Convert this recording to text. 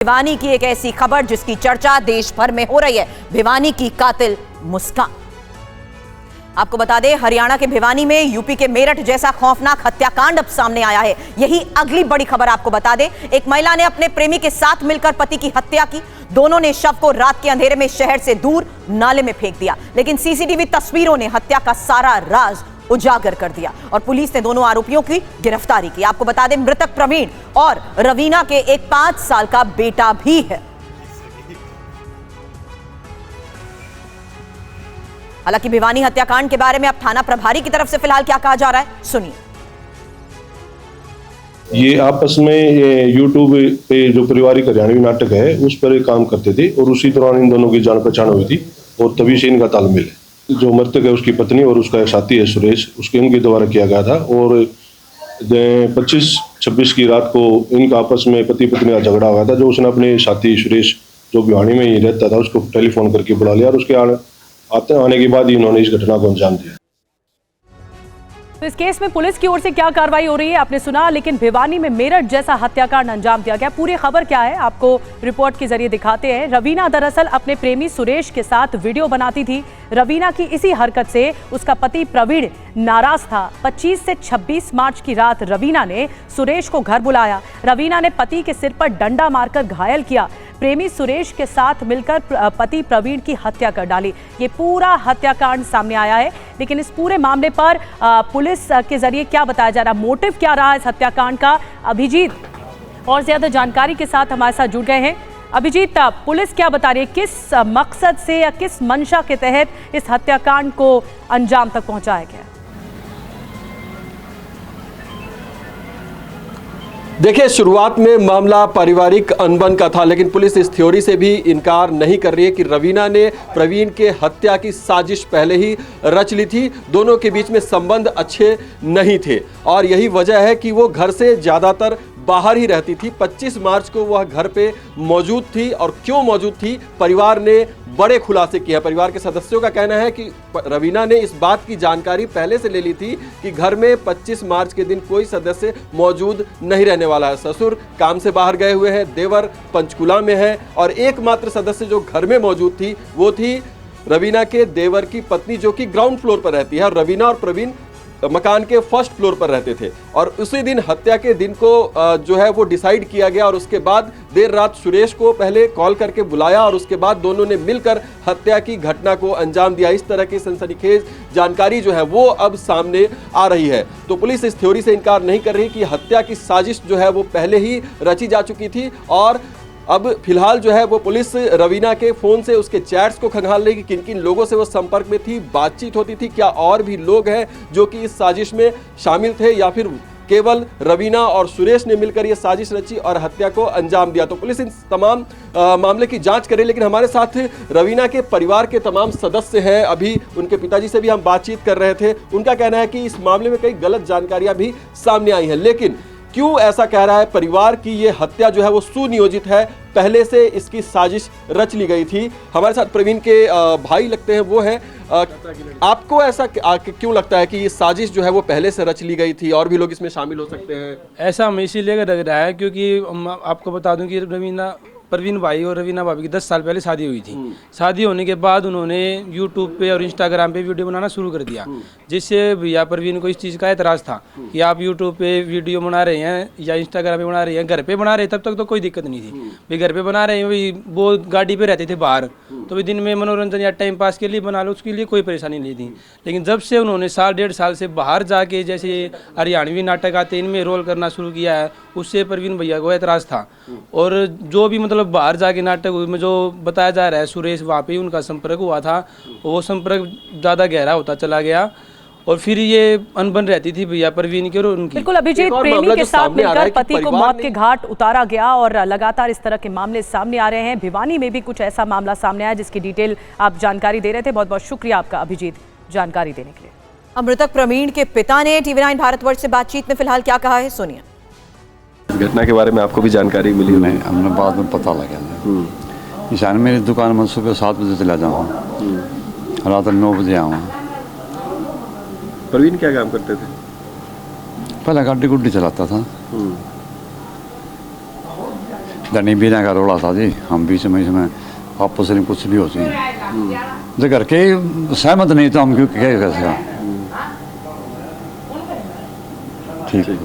भिवानी की एक ऐसी खबर जिसकी चर्चा देश भर में हो रही है। भिवानी की कातिल मुस्कान। आपको बता दें, हरियाणा के भिवानी में यूपी के मेरठ जैसा खौफनाक हत्याकांड अब सामने आया है। यही अगली बड़ी खबर आपको बता दें। एक महिला ने अपने प्रेमी के साथ मिलकर पति की हत्या की। दोनों ने शव को रात के अंधेरे में शहर से दूर नाले में फेंक दिया, लेकिन सीसीटीवी तस्वीरों ने हत्या का सारा राज उजागर कर दिया और पुलिस ने दोनों आरोपियों की गिरफ्तारी की। आपको बता दें, मृतक प्रवीण और रवीना के एक 5 साल का बेटा भी है। हालांकि भिवानी हत्याकांड के बारे में अब थाना प्रभारी की तरफ से फिलहाल क्या कहा जा रहा है, सुनिए। ये आपस में यूट्यूब पे जो पारिवारिक हरियाणवी नाटक है उस पर काम करते थे और उसी दौरान इन दोनों की जान पहचान हुई थी और तभी से इनका तालमेल है। जो मृतक है उसकी पत्नी और उसका एक साथी है सुरेश, उसके उनके द्वारा किया गया था और 25-26 की रात को इनका आपस में पति पत्नी का झगड़ा हुआ था। जो उसने अपने साथी सुरेश जो भिवानी में ही रहता था उसको टेलीफोन करके बुला लिया और उसके आने के बाद ही उन्होंने इस घटना को अंजाम दिया। तो इस केस में पुलिस की ओर से क्या कार्रवाई हो रही है आपने सुना, लेकिन भिवानी में मेरठ जैसा हत्याकांड अंजाम दिया गया। पूरी खबर क्या है आपको रिपोर्ट के जरिए दिखाते हैं। रवीना दरअसल अपने प्रेमी सुरेश के साथ वीडियो बनाती थी। रवीना की इसी हरकत से उसका पति प्रवीण नाराज था। 25 से 26 मार्च की रात रवीना ने सुरेश को घर बुलाया। रवीना ने पति के सिर पर डंडा मारकर घायल किया। प्रेमी सुरेश के साथ मिलकर पति प्रवीण की हत्या कर डाली। ये पूरा हत्याकांड सामने आया है, लेकिन इस पूरे मामले पर पुलिस के जरिए क्या बताया जा रहा है, मोटिव क्या रहा इस हत्याकांड का, अभिजीत और ज्यादा जानकारी के साथ हमारे साथ जुड़ गए हैं। अभिजीत, पुलिस क्या बता रही है, किस मकसद से या किस मंशा के तहत इस हत्याकांड को अंजाम तक पहुंचाया गया? देखिए, शुरुआत में मामला पारिवारिक अनबन का था, लेकिन पुलिस इस थ्योरी से भी इनकार नहीं कर रही है कि रवीना ने प्रवीण के हत्या की साजिश पहले ही रच ली थी। दोनों के बीच में संबंध अच्छे नहीं थे और यही वजह है कि वो घर से ज़्यादातर बाहर ही रहती थी। 25 मार्च को वह घर पे मौजूद थी और क्यों मौजूद थी, परिवार ने बड़े खुलासे किए। परिवार के सदस्यों का कहना है कि रवीना ने इस बात की जानकारी पहले से ले ली थी कि घर में 25 मार्च के दिन कोई सदस्य मौजूद नहीं रहने वाला है। ससुर काम से बाहर गए हुए हैं, देवर पंचकुला में है और एकमात्र सदस्य जो घर में मौजूद थी वो थी रवीना के देवर की पत्नी, जो कि ग्राउंड फ्लोर पर रहती है और रवीना और प्रवीण मकान के फर्स्ट फ्लोर पर रहते थे। और उसी दिन हत्या के दिन को जो है वो डिसाइड किया गया और उसके बाद देर रात सुरेश को पहले कॉल करके बुलाया और उसके बाद दोनों ने मिलकर हत्या की घटना को अंजाम दिया। इस तरह की सनसनीखेज जानकारी जो है वो अब सामने आ रही है। तो पुलिस इस थ्योरी से इनकार नहीं कर रही कि हत्या की साजिश जो है वो पहले ही रची जा चुकी थी और अब फिलहाल जो है वो पुलिस रवीना के फ़ोन से उसके चैट्स को खंगाल रही कि किन किन लोगों से वो संपर्क में थी, बातचीत होती थी, क्या और भी लोग हैं जो कि इस साजिश में शामिल थे या फिर केवल रवीना और सुरेश ने मिलकर ये साजिश रची और हत्या को अंजाम दिया। तो पुलिस इन तमाम मामले की जांच करे, लेकिन हमारे साथ रवीना के परिवार के तमाम सदस्य हैं। अभी उनके पिताजी से भी हम बातचीत कर रहे थे। उनका कहना है कि इस मामले में कई गलत जानकारियाँ भी सामने आई हैं, लेकिन क्यों ऐसा कह रहा है परिवार की ये हत्या जो है वो सुनियोजित है, पहले से इसकी साजिश रच ली गई थी। हमारे साथ प्रवीण के भाई लगते हैं, वो हैं। आपको ऐसा क्यों लगता है कि ये साजिश जो है वो पहले से रच ली गई थी और भी लोग इसमें शामिल हो सकते हैं? ऐसा हमें इसीलिए लग रहा है क्योंकि आपको बता दूं कि प्रवीण भाई और रवीना भाभी की 10 साल पहले शादी हुई थी। शादी होने के बाद उन्होंने यूट्यूब पे और इंस्टाग्राम पे वीडियो बनाना शुरू कर दिया, जिससे भैया प्रवीण को इस चीज़ का एतराज़ था कि आप यूट्यूब पे वीडियो बना रहे हैं या इंस्टाग्राम पे बना रहे हैं। घर पे बना रहे तब तक तो कोई दिक्कत नहीं थी, भाई घर पे बना रहे हैं, भाई वो गाड़ी पे रहते थे बाहर, तो भी दिन में मनोरंजन या टाइम पास के लिए बना लो, उसके लिए कोई परेशानी नहीं थी। लेकिन जब से उन्होंने 1.5 साल से बाहर जाके जैसे हरियाणवी नाटक आते इनमें रोल करना शुरू किया है, उससे प्रवीण भैया को एतराज़ था। और जो भी मतलब बाहर जाके नाटक में जो बताया जा रहा है, सुरेश वहाँ पे उनका संपर्क हुआ था, वो संपर्क ज़्यादा गहरा होता चला गया और फिर ये अनबन रहती थी भैया प्रवीण की और उनकी। बिल्कुल अभिजीत, प्रेमी के साथ मिलकर पति को मौत के घाट उतारा गया और लगातार इस तरह के मामले सामने आ रहे हैं। भिवानी में भी कुछ ऐसा मामला सामने आया जिसकी डिटेल आप जानकारी दे रहे थे। बहुत बहुत शुक्रिया आपका अभिजीत जानकारी देने के लिए। मृतक प्रवीण के पिता ने TV9 भारतवर्ष से बातचीत में फिलहाल क्या कहा है, सुनिए। इस घटना के बारे में आपको भी जानकारी मिली? नहीं, हमने बाद में पता लगा। ईशान मेरी दुकान में सुबह 7 बजे चला जाऊँ, रात 9 बजे आऊँ। प्रवीण क्या काम करते थे? पहले गाड़ी गुड्डी चलाता था, धनी बीना का रोला था जी, हम बीच में इसमें आपस में कुछ भी हो चाहिए, जो घर के सहमत नहीं तो हम क्यों क्या कर सका। ठीक है।